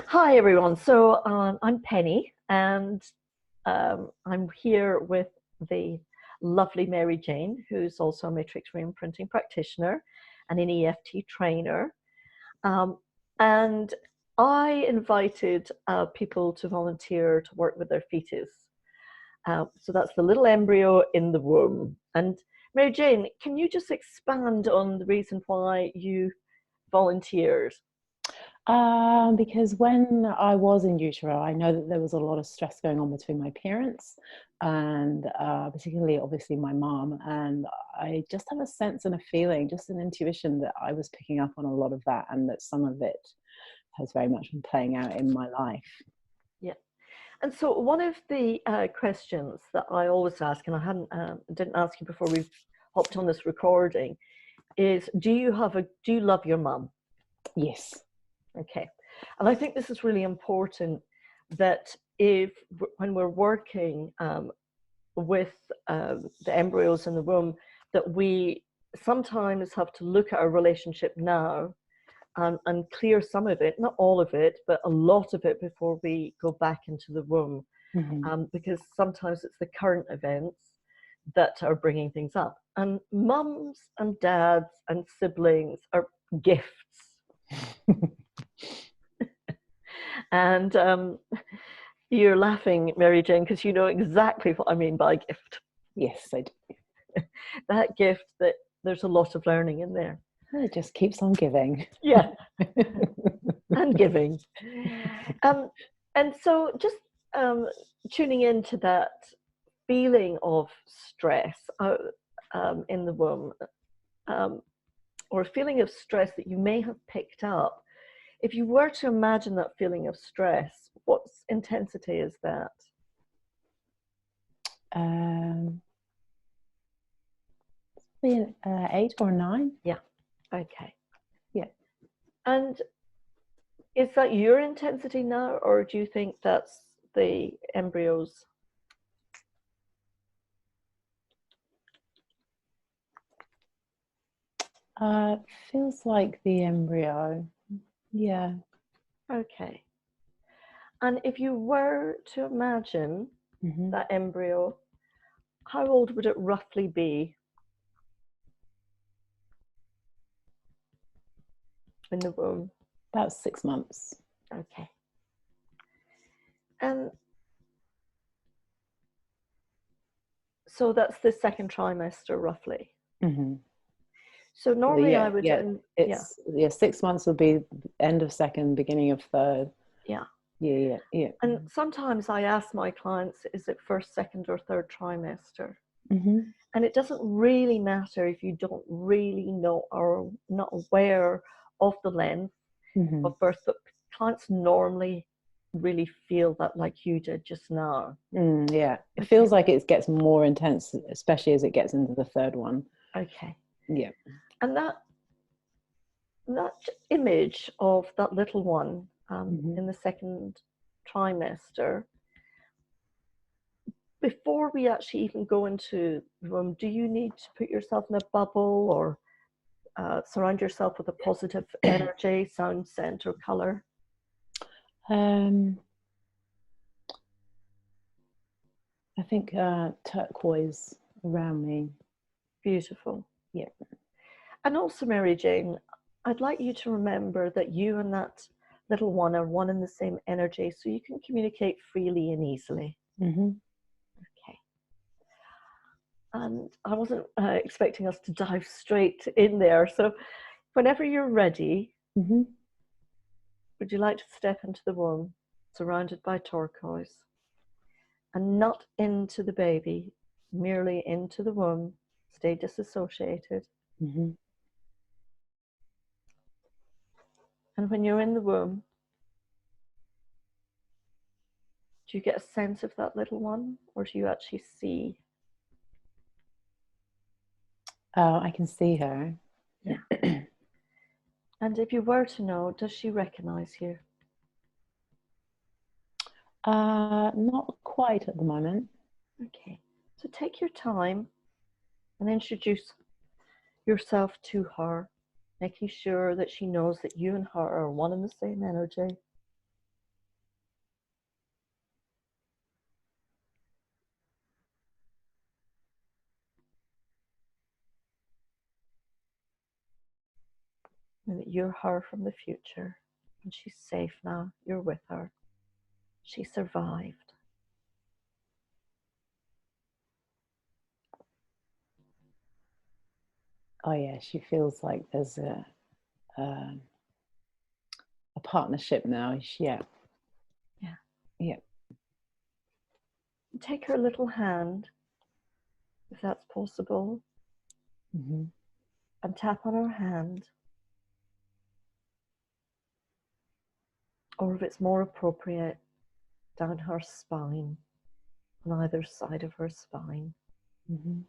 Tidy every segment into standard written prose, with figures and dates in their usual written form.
Hi everyone. I'm Penny, and I'm here with the lovely Mary Jane, who's also a Matrix Reimprinting practitioner and an EFT trainer. Um, and I invited people to volunteer to work with their fetus. So that's the little embryo in the womb. And Mary Jane, can you just expand on the reason why you volunteered? Because when I was in utero, I know that there was a lot of stress going on between my parents and particularly, obviously, my mom. And I just have a sense and a feeling, just an intuition that I was picking up on a lot of that and that some of it has very much been playing out in my life. Yeah. And so one of the questions that I always ask, and I didn't ask you before we hopped on this recording, is do you love your mum? Yes. Okay. And I think this is really important that when we're working with the embryos in the womb, that we sometimes have to look at our relationship now and clear some of it, not all of it, but a lot of it before we go back into the womb. Because sometimes it's the current events that are bringing things up. And mums and dads and siblings are gifts. And you're laughing, Mary Jane, because you know exactly what I mean by gift. Yes, I do. That gift that there's a lot of learning in there. It just keeps on giving. Yeah. And giving. And so just tuning into that feeling of stress in the womb, or a feeling of stress that you may have picked up. If you were to imagine that feeling of stress, what intensity is that? Probably 8 or 9. Yeah. Okay. Yeah. And is that your intensity now, or do you think that's the embryos? Feels like the embryo. Yeah. Okay. And if you were to imagine that embryo, how old would it roughly be in the womb? About 6 months. Okay. And so that's the second trimester, roughly. So normally I would, it's 6 months will be end of second, beginning of third. Yeah. Yeah. And sometimes I ask my clients, is it first, second, or third trimester? And it doesn't really matter if you don't really know or not aware of the length of birth, but clients normally really feel that like you did just now. Yeah, it feels like it gets more intense, especially as it gets into the third one. Okay. Yeah. And that image of that little one in the second trimester, before we actually even go into the room, do you need to put yourself in a bubble or surround yourself with a positive energy, sound, scent, or color? I think turquoise around me. Beautiful. Yeah. And also, Mary Jane, I'd like you to remember that you and that little one are one and the same energy, so you can communicate freely and easily. Okay. And I wasn't expecting us to dive straight in there. So whenever you're ready, would you like to step into the womb, surrounded by turquoise, and not into the baby, merely into the womb, stay disassociated. And when you're in the womb, do you get a sense of that little one, or do you actually see? I can see her. Yeah. And if you were to know, does she recognize you? Not quite at the moment. Okay. So take your time and introduce yourself to her, making sure that she knows that you and her are one and the same energy. And that you're her from the future. And she's safe now. You're with her. She survived. Oh yeah, she feels like there's a partnership now. Yeah. Yeah. Take her little hand, if that's possible, Mm-hmm. and tap on her hand. Or if it's more appropriate, down her spine, on either side of her spine. Mm-hmm.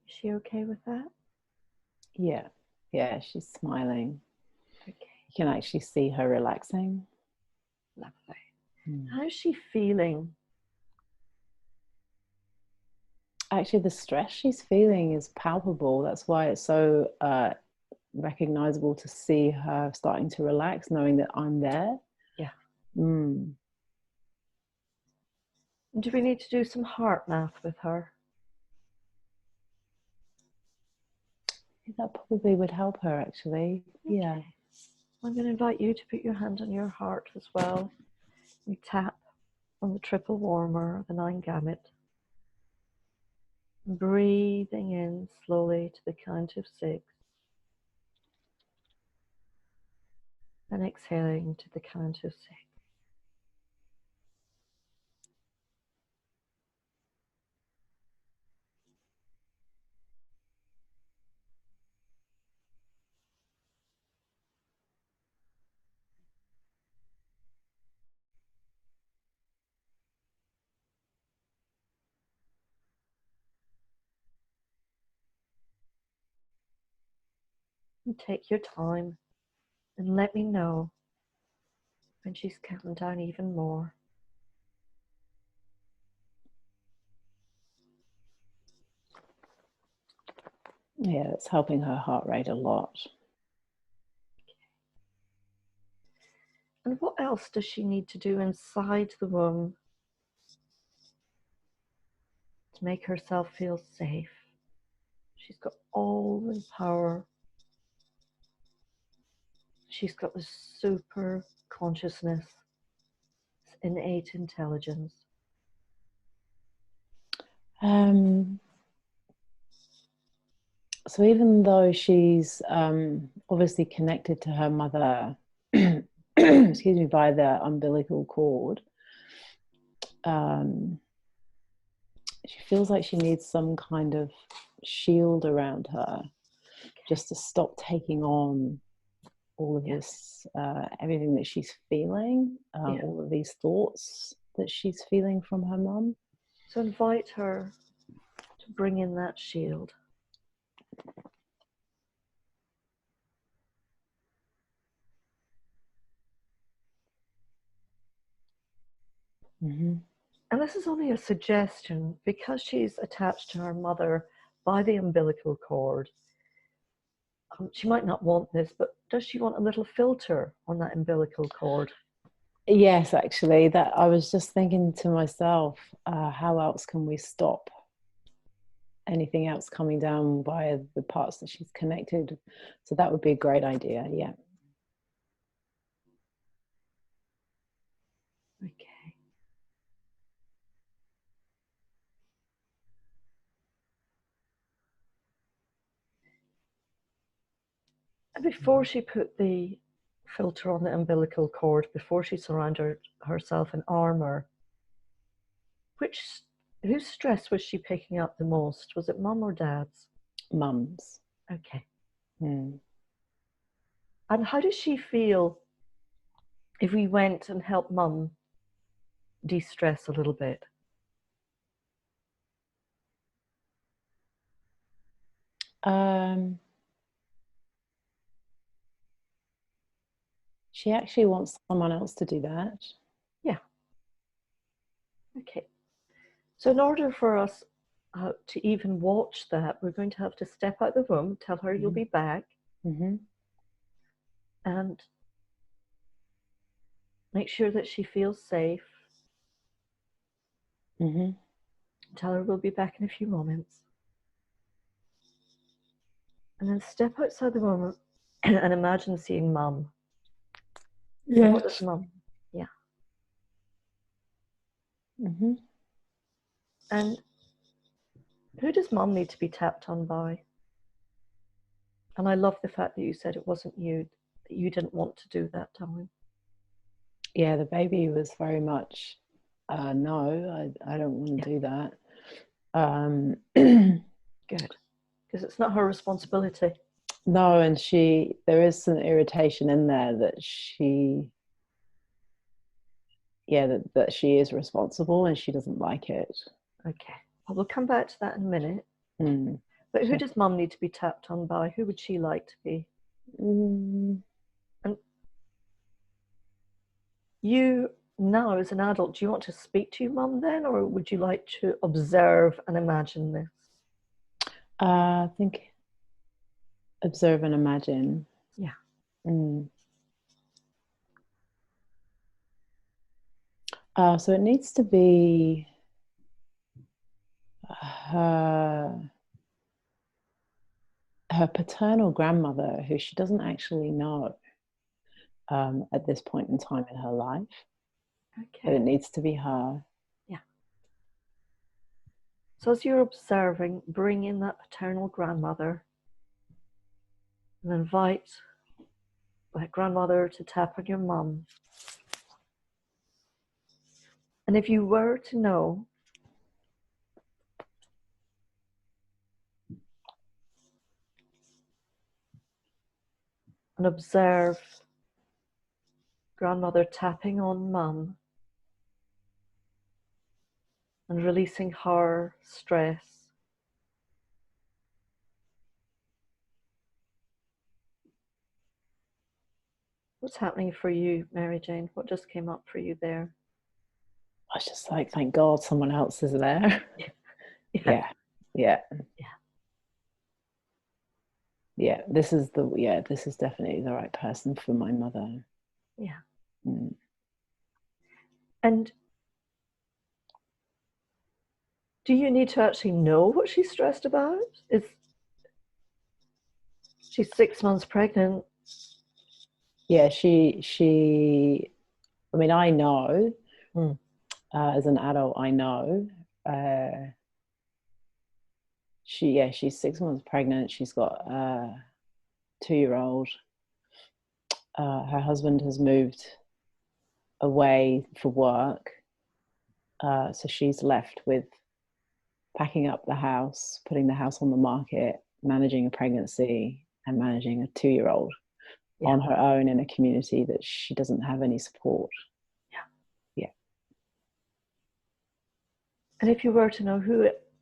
Is she okay with that? Yeah. Yeah, she's smiling. Okay. You can actually see her relaxing. Lovely. Mm. How's she feeling? Actually, the stress she's feeling is palpable. That's why it's so recognizable to see her starting to relax, knowing that I'm there. Yeah. Mm. Do we need to do some heart math with her? That probably would help her, actually. Okay. Yeah. I'm going to invite you to put your hand on your heart as well. We tap on the triple warmer, the 9 gamut. Breathing in slowly to the count of 6. And exhaling to the count of 6. And take your time and let me know when she's counting down even more. Yeah, it's helping her heart rate a lot. And what else does she need to do inside the womb to make herself feel safe? She's got all the power. She's got the super consciousness, innate intelligence. So even though she's obviously connected to her mother, excuse me, by the umbilical cord, she feels like she needs some kind of shield around her, just to stop taking on all of this, everything that she's feeling, all of these thoughts that she's feeling from her mum. So invite her to bring in that shield. Mm-hmm. And this is only a suggestion because she's attached to her mother by the umbilical cord. She might not want this, but does she want a little filter on that umbilical cord? Yes, actually, that I was just thinking to myself, how else can we stop anything else coming down via the parts that she's connected? So that would be a great idea. Yeah. Okay. And before she put the filter on the umbilical cord, before she surrounded herself in armor, whose stress was she picking up the most? Was it mum or dad's? Mums. Okay. Mm. And how does she feel if we went and helped mum de-stress a little bit? She actually wants someone else to do that. Yeah. Okay. So in order for us to even watch that, we're going to have to step out the room, tell her you'll be back, and make sure that she feels safe. Tell her we'll be back in a few moments. And then step outside the room and imagine seeing Mum. Yes. What is Mum? Yeah. Mm-hmm. And who does Mum need to be tapped on by? And I love the fact that you said it wasn't you, that you didn't want to do that time. Yeah, the baby was very much, no, I don't want to do that. Good, because it's not her responsibility. No, and there is some irritation in there that that she is responsible and she doesn't like it. Okay, well, we'll come back to that in a minute. Mm. But who does Mum need to be tapped on by? Who would she like to be? And you now, as an adult, do you want to speak to your Mum then, or would you like to observe and imagine this? I think observe and imagine. Yeah. So it needs to be her paternal grandmother, who she doesn't actually know at this point in time in her life. Okay. But it needs to be her. Yeah. So as you're observing, bring in that paternal grandmother and invite that grandmother to tap on your Mum. And if you were to know and observe grandmother tapping on Mum and releasing her stress, what's happening for you, Mary Jane? What just came up for you there? I was just like, thank God someone else is there. Yeah. This is definitely the right person for my mother. Yeah. And do you need to actually know what she's stressed about? She's 6 months pregnant. Yeah, I mean, I know, as an adult, I know. She's 6 months pregnant. She's got a 2-year-old. Her husband has moved away for work. So she's left with packing up the house, putting the house on the market, managing a pregnancy, and managing a 2-year-old on her own in a community that she doesn't have any support. Yeah. And if you were to know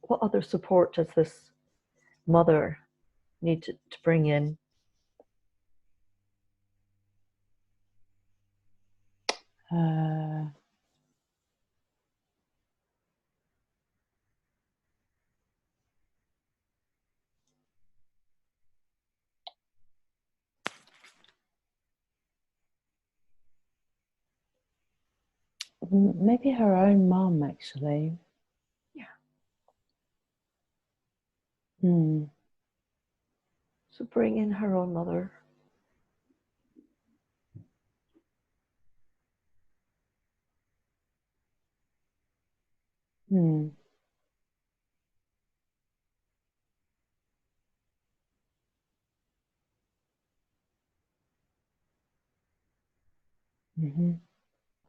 what other support does this mother need to bring in? Maybe her own mum, actually. Yeah. So bring in her own mother.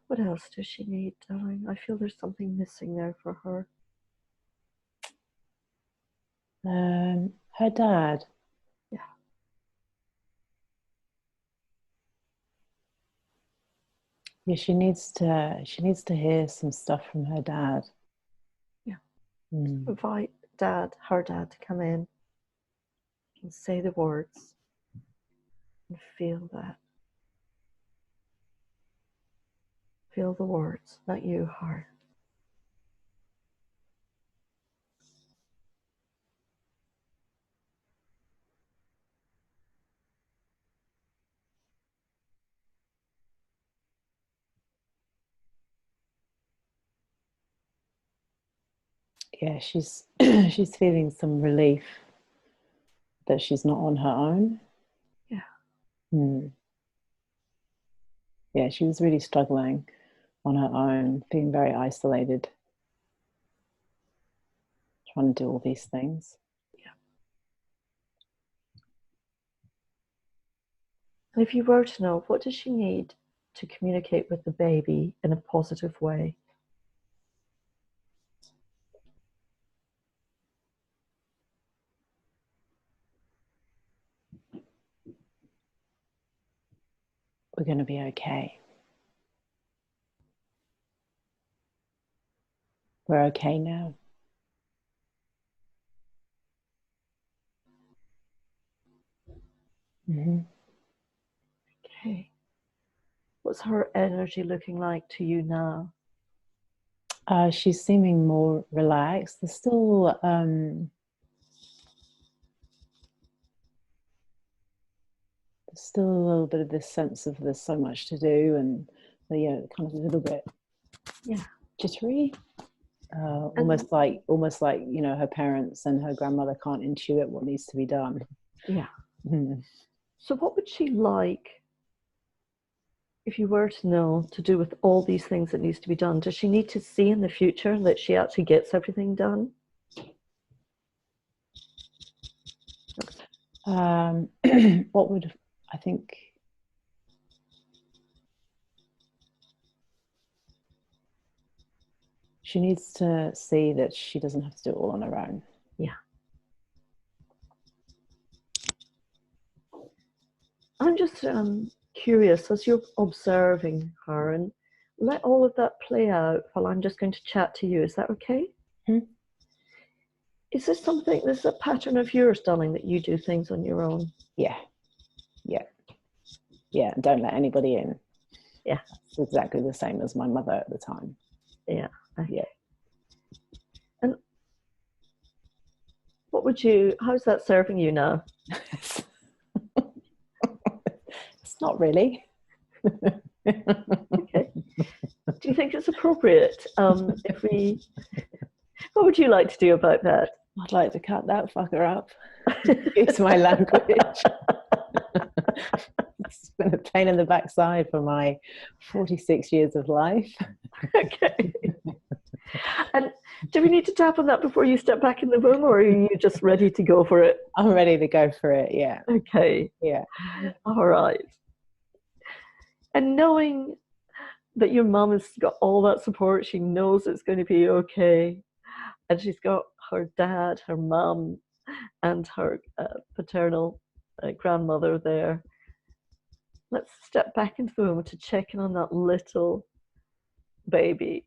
What else does she need, darling? I feel there's something missing there for her. Her dad. Yeah. Yeah, she needs to hear some stuff from her dad. Yeah. Invite her dad to come in and say the words and feel that. Feel the words, not you, her. Yeah, she's she's feeling some relief that she's not on her own. Yeah. Yeah, she was really struggling on her own, being very isolated, trying to do all these things. Yeah. And if you were to know, what does she need to communicate with the baby in a positive way? We're going to be okay. We're okay now. Okay. What's her energy looking like to you now? She's seeming more relaxed. There's still a little bit of this sense of there's so much to do, and kind of a little bit jittery. Almost like her parents and her grandmother can't intuit what needs to be done. Yeah. So what would she like, if you were to know, to do with all these things that needs to be done? Does she need to see in the future that she actually gets everything done? What would I think? She needs to see that she doesn't have to do it all on her own. Yeah. I'm just curious, as you're observing her, and let all of that play out while I'm just going to chat to you. Is that okay? Is this a pattern of yours, darling, that you do things on your own? Yeah. Don't let anybody in. Yeah. It's exactly the same as my mother at the time. Yeah. Okay. Yeah. And how's that serving you now? It's not really. Okay. Do you think it's appropriate what would you like to do about that? I'd like to cut that fucker up. Use my language. It's been a pain in the backside for my 46 years of life. Okay. And do we need to tap on that before you step back in the room, or are you just ready to go for it? I'm ready to go for it, yeah. Okay. Yeah. All right. And knowing that your mum has got all that support, she knows it's going to be okay, and she's got her dad, her mum, and her paternal grandmother there. Let's step back into the room to check in on that little baby.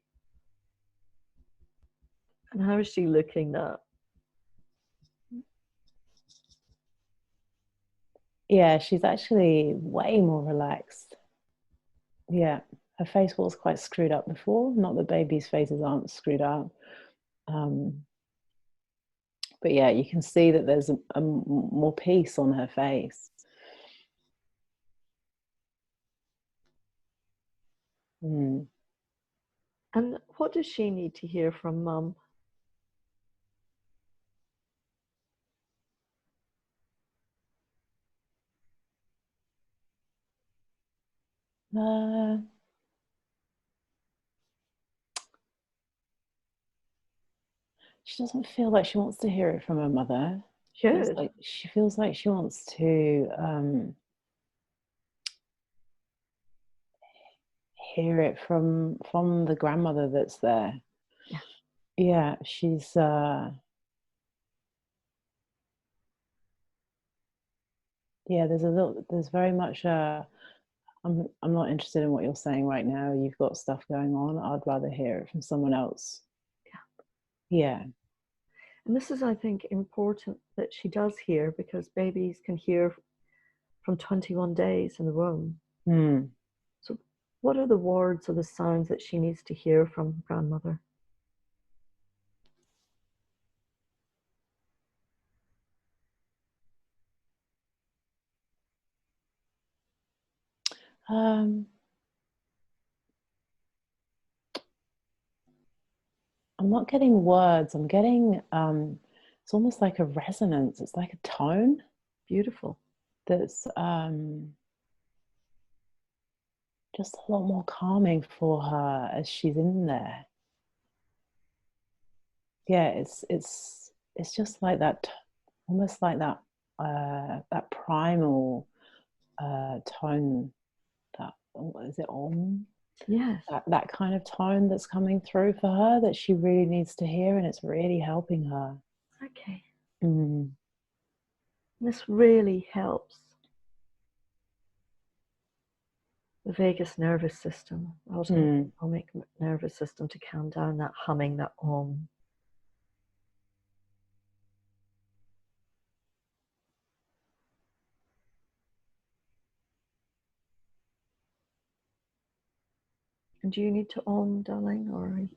And how is she looking now? Yeah, she's actually way more relaxed. Yeah, her face was quite screwed up before. Not that babies' faces aren't screwed up. But yeah, you can see that there's a more peace on her face. And what does she need to hear from mum? She doesn't feel like she wants to hear it from her mother. Good. She feels like she wants to hear it from the grandmother that's there. Yeah, she's there's very much I'm not interested in what you're saying right now. You've got stuff going on. I'd rather hear it from someone else. Yeah. And this is, I think, important that she does hear, because babies can hear from 21 days in the womb. So what are the words or the sounds that she needs to hear from grandmother? I'm not getting words. I'm getting it's almost like a resonance. It's like a tone. Beautiful. that's just a lot more calming for her as she's in there. Yeah, it's just like that, almost like that that primal tone, that, what is it, on? Yes. That kind of tone that's coming through for her that she really needs to hear, and it's really helping her. Okay. Mm. This really helps the vagus nervous system, autonomic nervous system, to calm down, that humming, that om. And do you need to om, darling, or is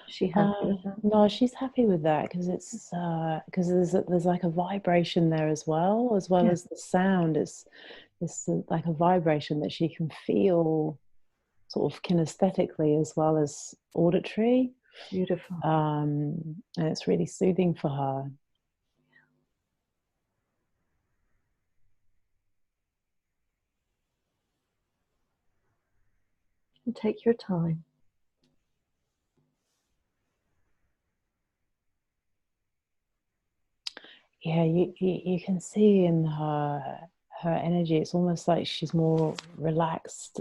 she happy with that? No, she's happy with that, because it's because there's like a vibration there as well Yeah. as the sound. It's like a vibration that she can feel, sort of kinesthetically as well as auditory. Beautiful. And it's really soothing for her. And take your time. Yeah, you can see in her energy, it's almost like she's more relaxed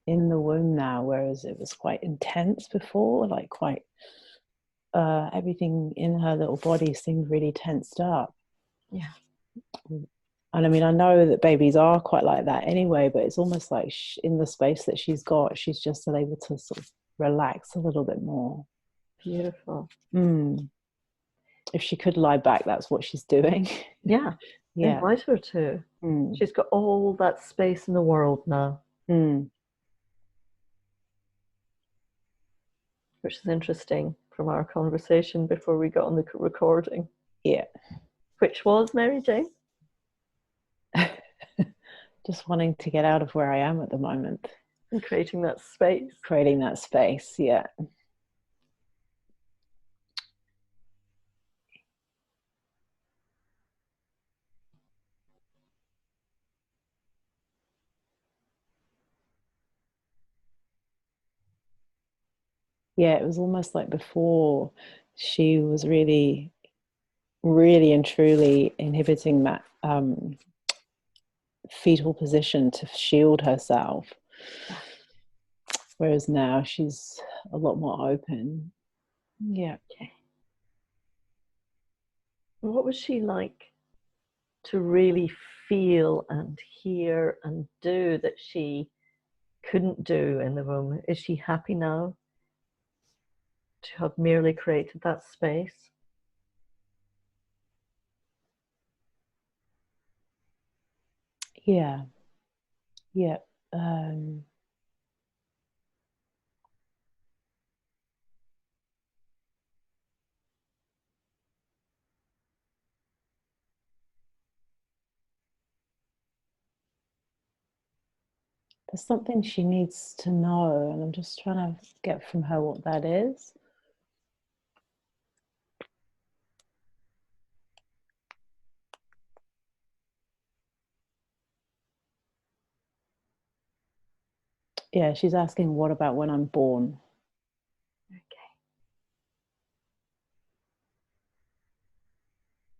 in the womb now, whereas it was quite intense before, like quite everything in her little body seemed really tensed up. Yeah. And I mean, I know that babies are quite like that anyway, but it's almost like in the space that she's got, she's just able to sort of relax a little bit more. Beautiful. If she could lie back, that's what she's doing. Yeah. Yeah. Invite her to. She's got all that space in the world now. Which is interesting from our conversation before we got on the recording. Yeah. Which was, Mary Jane? Just wanting to get out of where I am at the moment. And creating that space. Creating that space, yeah. Yeah, it was almost like before she was really, really and truly inhibiting that fetal position to shield herself. Yeah. Whereas now she's a lot more open. Yeah. Okay. And what was she like to really feel and hear and do that she couldn't do in the room? Is she happy now to have merely created that space? Yeah. Yeah. There's something she needs to know, and I'm just trying to get from her what that is. Yeah, she's asking, what about when I'm born? Okay.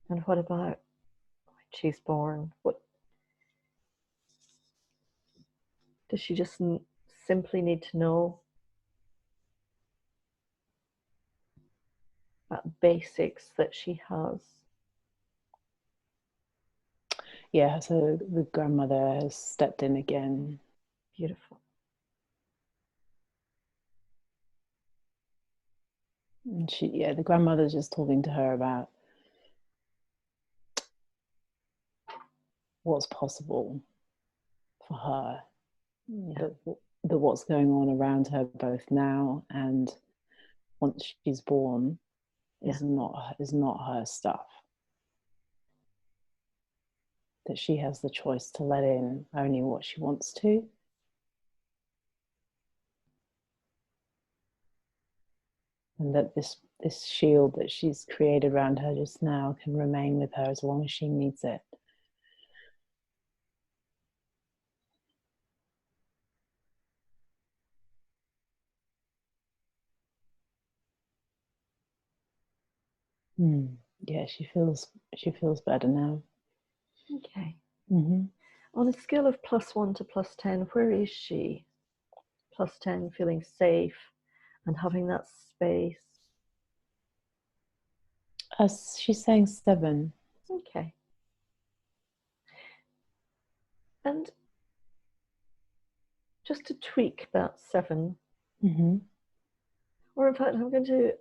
And what about when she's born? What does she just simply need to know? That basics that she has. Yeah, so the grandmother has stepped in again. Beautiful. And the grandmother's just talking to her about what's possible for her, yeah. that what's going on around her both now and once she's born is not her stuff. That she has the choice to let in only what she wants to. And that this shield that she's created around her just now can remain with her as long as she needs it. Yeah, she feels better now. Okay. Mm-hmm. On a scale of +1 to +10, where is she? +10, feeling safe and having that space. She's saying 7. Okay. And just to tweak that 7, or in fact, I'm going to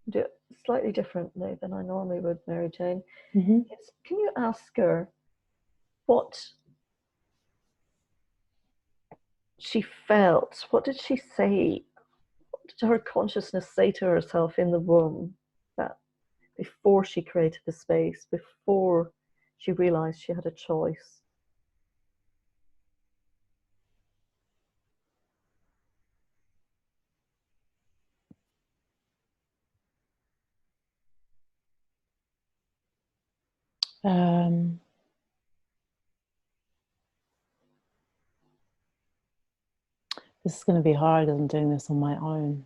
do it slightly differently than I normally would, Mary Jane. Can you ask her what she felt? What did she say? What did her consciousness say to herself in the womb that before she created the space, before she realized she had a choice? This is going to be hard. I'm doing this on my own.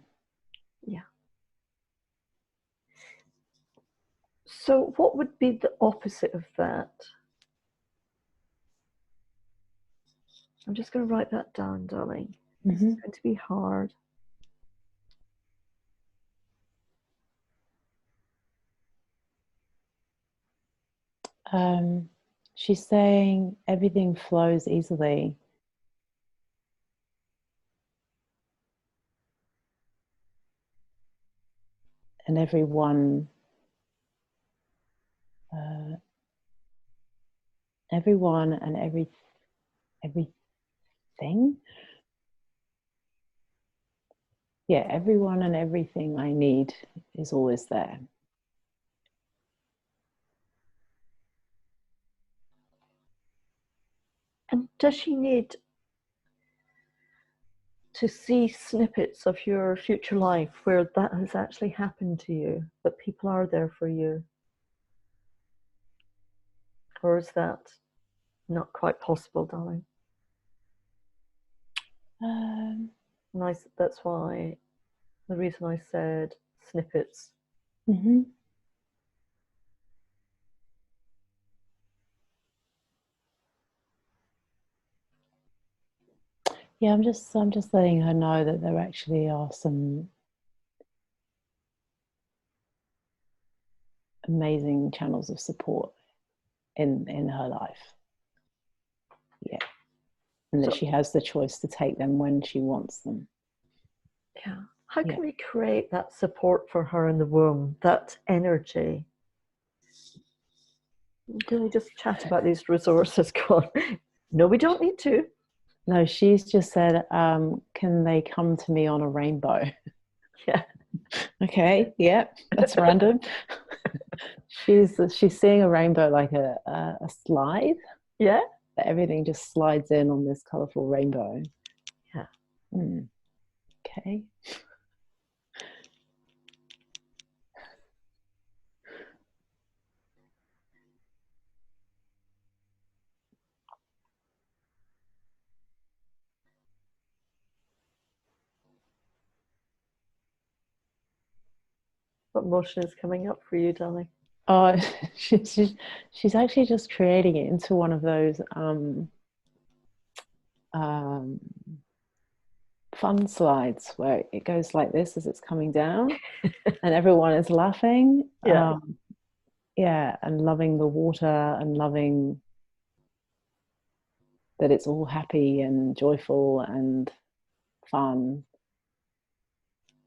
Yeah. So what would be the opposite of that? I'm just going to write that down, darling. This is going to be hard. She's saying everything flows easily. And everyone and everything. Yeah, everyone and everything I need is always there. And does she need to see snippets of your future life where that has actually happened to you, that people are there for you? Or is that not quite possible, darling? That's why the reason I said snippets. Yeah, I'm just letting her know that there actually are some amazing channels of support in her life. Yeah. And that she has the choice to take them when she wants them. Yeah. How can we create that support for her in the womb, that energy? Can we just chat about these resources? Go on. No, we don't need to. No, she's just said, can they come to me on a rainbow? Yeah. Okay, yeah, that's random. She's seeing a rainbow like a slide. Yeah. Everything just slides in on this colorful rainbow. Yeah. Okay. What emotion is coming up for you, darling? Oh, she's actually just creating it into one of those fun slides where it goes like this as it's coming down and everyone is laughing. Yeah. Yeah, and loving the water and loving that it's all happy and joyful and fun,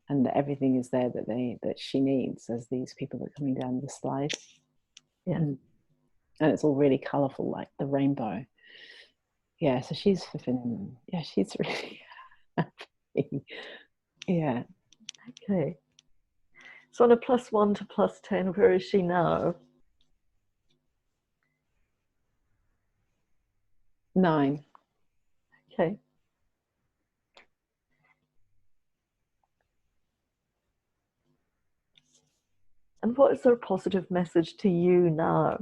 and that everything is there that she needs as these people are coming down the slide. Yeah. And it's all really colorful, like the rainbow. Yeah, so she's flipping. Yeah, she's really happy. Yeah. Okay. So on a +1 to +10, where is she now? 9. Okay. And what is their positive message to you now?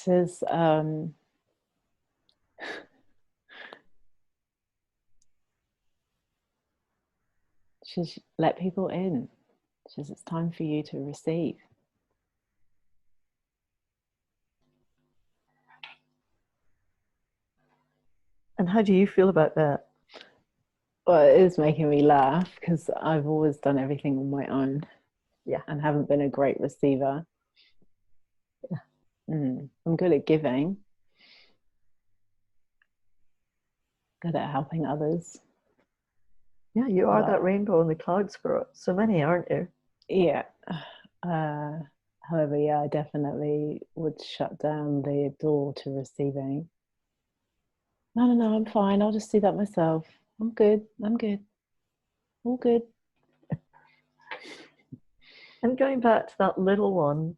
says, she says, let people in. She says, it's time for you to receive. And how do you feel about that? Well, it is making me laugh because I've always done everything on my own. Yeah. And haven't been a great receiver. Yeah. I'm good at giving. Good at helping others. Yeah, you are that rainbow in the clouds for so many, aren't you? Yeah. However, yeah, I definitely would shut down the door to receiving. No, I'm fine. I'll just do that myself. I'm good. All good. And going back to that little one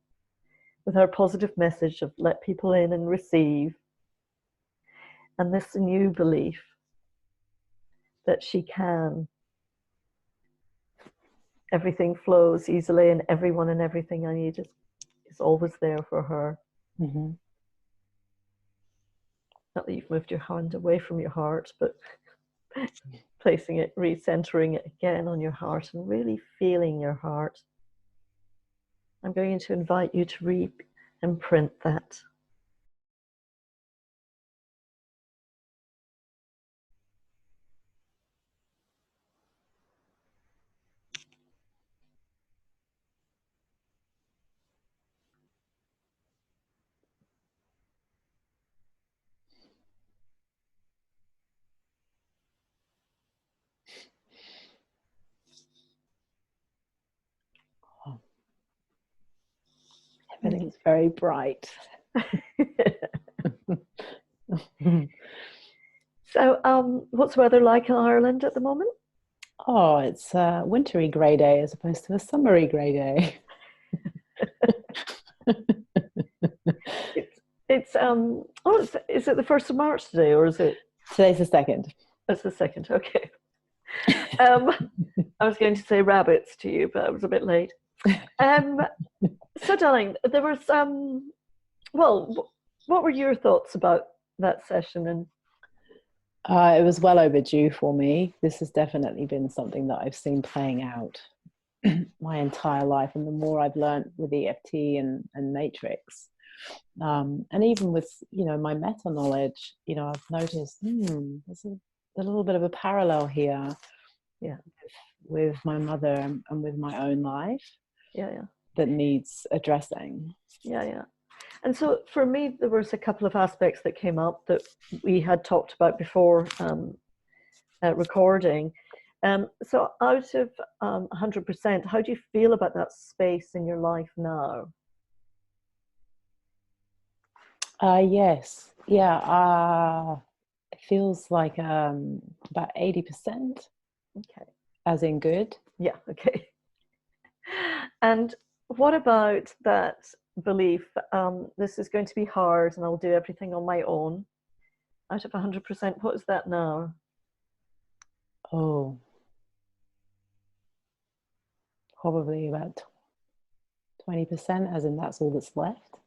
with our positive message of let people in and receive, and this new belief that she can. Everything flows easily, and everyone and everything I need is always there for her. Mm-hmm. Not that you've moved your hand away from your heart, but placing it, recentering it again on your heart and really feeling your heart. I'm going to invite you to re-imprint that. Everything's very bright. So, what's the weather like in Ireland at the moment? Oh, it's a wintry grey day as opposed to a summery grey day. Is it the 1st of March today, or is it? Today's the 2nd. It's the 2nd, okay. I was going to say rabbits to you, but I was a bit late. So, darling, there was well, what were your thoughts about that session? And it was well overdue for me. This has definitely been something that I've seen playing out my entire life, and the more I've learned with EFT and Matrix, and even with my meta knowledge, I've noticed there's a little bit of a parallel here, with my mother and with my own life, that needs addressing. And so for me, there was a couple of aspects that came up that we had talked about before recording. So out of 100%, how do you feel about that space in your life now? Yes. Yeah. It feels like about 80%. Okay. As in good? Yeah, okay. And what about that belief, this is going to be hard and I'll do everything on my own? Out of 100%, what is that now? Oh, probably about 20%, as in that's all that's left.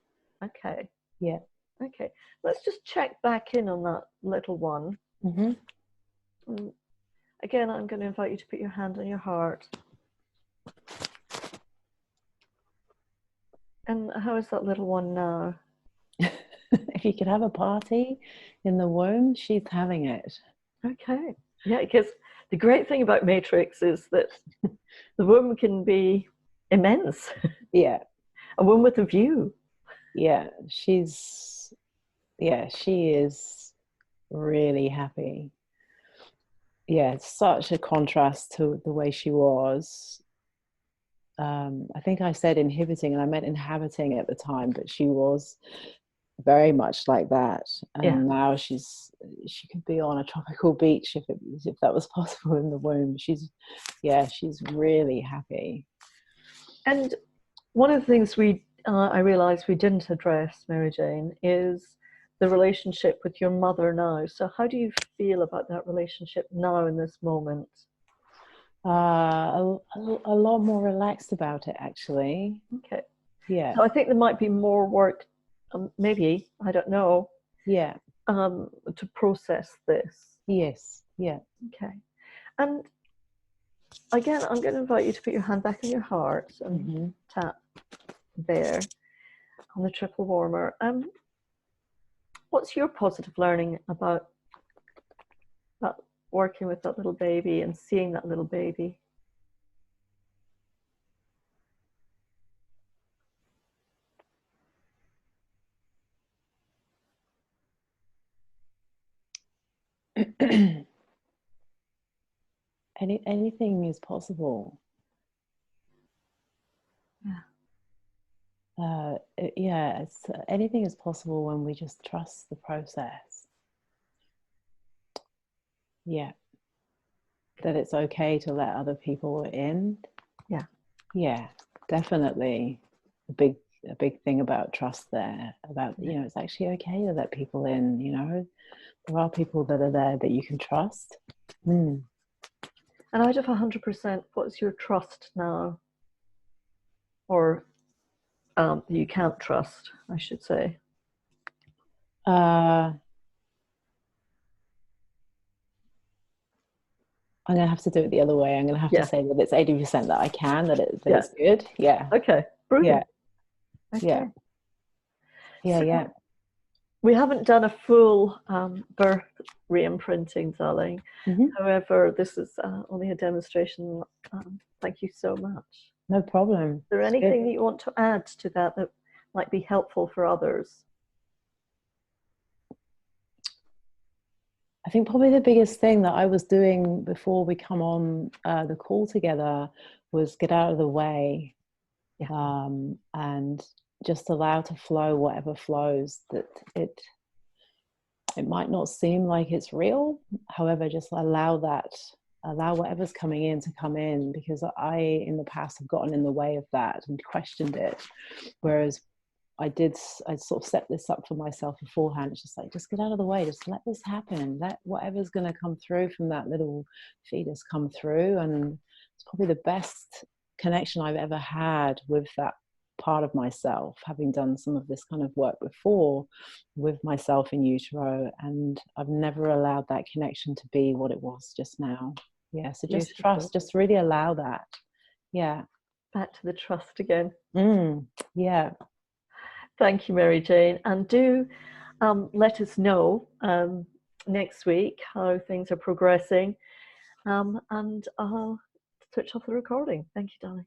Okay. Yeah. Okay. Let's just check back in on that little one. Mm-hmm. And again, I'm going to invite you to put your hand on your heart. And how is that little one now? If you could have a party in the womb, she's having it. Okay. Yeah, because the great thing about Matrix is that the womb can be immense. Yeah. A womb with a view. Yeah, she is really happy. Yeah, it's such a contrast to the way she was. I think I said inhibiting, and I meant inhabiting at the time, but she was very much like that. And now she could be on a tropical beach if that was possible in the womb. She's really happy. And one of the things I realized we didn't address, Mary Jane, is the relationship with your mother now. So how do you feel about that relationship now in this moment? A lot more relaxed about it, actually. Okay. Yeah. So I think there might be more work maybe, I don't know, Yeah. to process this. Yes. Yeah. Okay. And again, I'm going to invite you to put your hand back on your heart and tap there on the triple warmer. What's your positive learning about working with that little baby and seeing that little baby? Anything is possible. Yeah, anything is possible when we just trust the process. Yeah, that it's okay to let other people in. Yeah, definitely a big thing about trust there. About, you know, it's actually okay to let people in. You know, there are people that are there that you can trust. And out of 100%, what's your trust now? Or you can't trust, I should say. I'm going to have to do it the other way. I'm going to have to say that it's 80% that I can, that it's good. Yeah. Okay. Brilliant. Yeah. Okay. Yeah. Yeah. So Yeah. we haven't done a full birth re-imprinting, darling. However, this is only a demonstration. Thank you so much. No problem. Is there anything that you want to add to that might be helpful for others? I think probably the biggest thing that I was doing before we come on the call together was get out of the way, and just allow to flow whatever flows. That it might not seem like it's real. However, just allow whatever's coming in to come in, because I in the past have gotten in the way of that and questioned it, whereas I sort of set this up for myself beforehand. It's just like, just get out of the way, just let this happen, let whatever's going to come through from that little fetus come through. And it's probably the best connection I've ever had with that part of myself, having done some of this kind of work before with myself in utero, and I've never allowed that connection to be what it was just now. Yeah, so just trust, just really allow that. Yeah, back to the trust again. Yeah. Thank you, Mary Jane. And do let us know next week how things are progressing. And I'll switch off the recording. Thank you, darling.